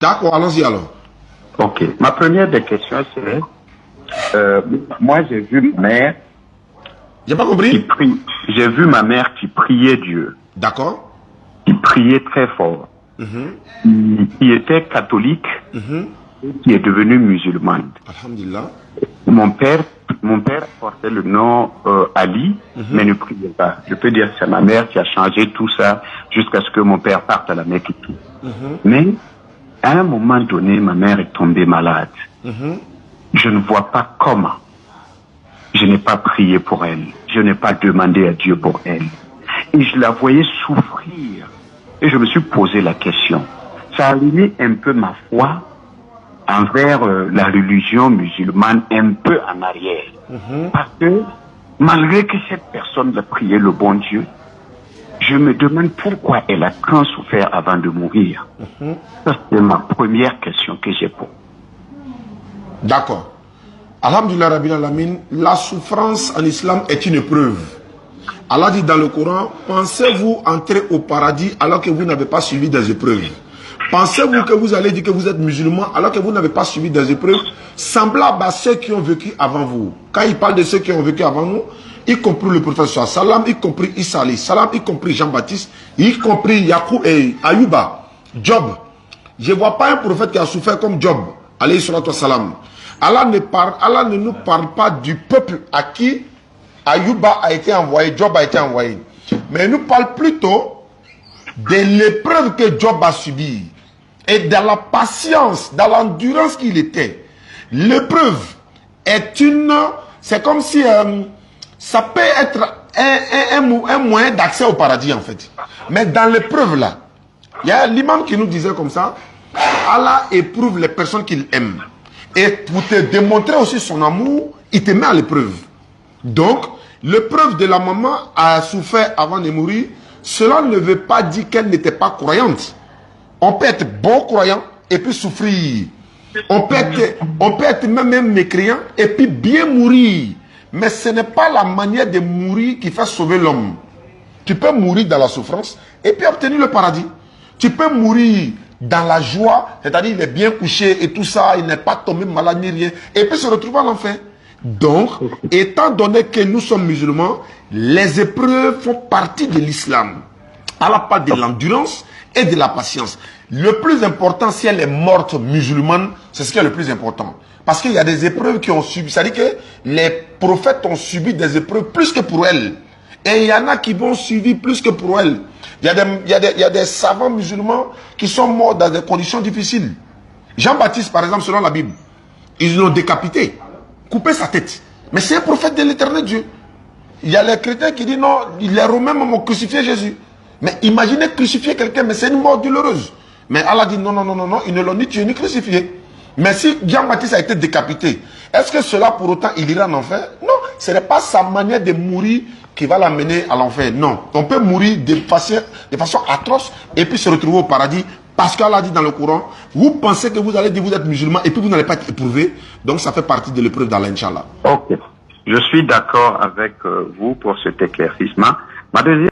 D'accord, allons-y alors. Ok. Ma première des questions, c'est... moi, j'ai vu ma mère... J'ai pas compris. J'ai vu ma mère qui priait Dieu. D'accord. Qui priait très fort. Qui était catholique. Qui est devenue musulmane. Alhamdulillah. Mon père portait le nom Ali, mais ne priait pas. Je peux dire que c'est ma mère qui a changé tout ça jusqu'à ce que mon père parte à la Mecque et tout. Mais à un moment donné, ma mère est tombée malade. Je ne vois pas comment. Je n'ai pas prié pour elle. Je n'ai pas demandé à Dieu pour elle. Et je la voyais souffrir. Et je me suis posé la question. Ça a allumé un peu ma foi envers la religion musulmane un peu en arrière. Parce que malgré que cette personne a prié le bon Dieu, je me demande pourquoi elle a tant souffert avant de mourir. Ça, c'est ma première question que j'ai pour. D'accord. Alhamdulillah Rabbil Alamin, la souffrance en islam est une épreuve. Allah dit dans le Coran, pensez-vous entrer au paradis alors que vous n'avez pas suivi des épreuves? Pensez-vous que vous allez dire que vous êtes musulman alors que vous n'avez pas suivi des épreuves semblables à ceux qui ont vécu avant vous? Quand il parle de ceux qui ont vécu avant nous, y compris le prophète Salam, y compris Isa alayhi salam, y compris Jean-Baptiste, y compris Yacoub et Ayuba, Job. Je ne vois pas un prophète qui a souffert comme Job, alayhi salam. Allah ne nous parle pas du peuple à qui Ayuba a été envoyé, Job a été envoyé. Mais il nous parle plutôt de l'épreuve que Job a subie et de la patience, dans l'endurance qu'il était. L'épreuve est c'est comme si ça peut être un moyen d'accès au paradis en fait. Mais dans l'épreuve là, il y a l'imam qui nous disait comme ça, Allah éprouve les personnes qu'il aime. Et pour te démontrer aussi son amour, il te met à l'épreuve. Donc, l'épreuve de la maman a souffert avant de mourir. Cela ne veut pas dire qu'elle n'était pas croyante. On peut être bon croyant et puis souffrir. On peut être même mécréant et puis bien mourir. Mais ce n'est pas la manière de mourir qui fait sauver l'homme. Tu peux mourir dans la souffrance et puis obtenir le paradis. Tu peux mourir dans la joie, c'est-à-dire il est bien couché et tout ça, il n'est pas tombé malade ni rien, et puis se retrouver à l'enfer. Donc, étant donné que nous sommes musulmans, les épreuves font partie de l'islam. Allah parle de l'endurance et de la patience. Le plus important, si elle est morte musulmane, c'est ce qui est le plus important. Parce qu'il y a des épreuves qui ont subi, c'est-à-dire que les prophètes ont subi des épreuves plus que pour elle. Et il y en a qui vont suivre plus que pour elle. Il y a des savants musulmans qui sont morts dans des conditions difficiles. Jean-Baptiste, par exemple, selon la Bible, ils l'ont décapité, coupé sa tête. Mais c'est un prophète de l'éternel Dieu. Il y a les chrétiens qui disent non, les Romains m'ont crucifié Jésus. Mais imaginez crucifier quelqu'un, mais c'est une mort douloureuse. Mais Allah dit non, ils ne l'ont ni tué ni crucifié. Mais si Jean-Baptiste a été décapité, est-ce que cela pour autant il ira en enfer? Non, ce n'est pas sa manière de mourir qui va l'amener à l'enfer. Non, on peut mourir de façon atroce et puis se retrouver au paradis parce qu'Allah dit dans le Coran, vous pensez que vous allez dire vous êtes musulman et puis vous n'allez pas être éprouvé. Donc ça fait partie de l'épreuve d'Allah, Inch'Allah. Ok, je suis d'accord avec vous pour cet éclaircissement. Ma deuxième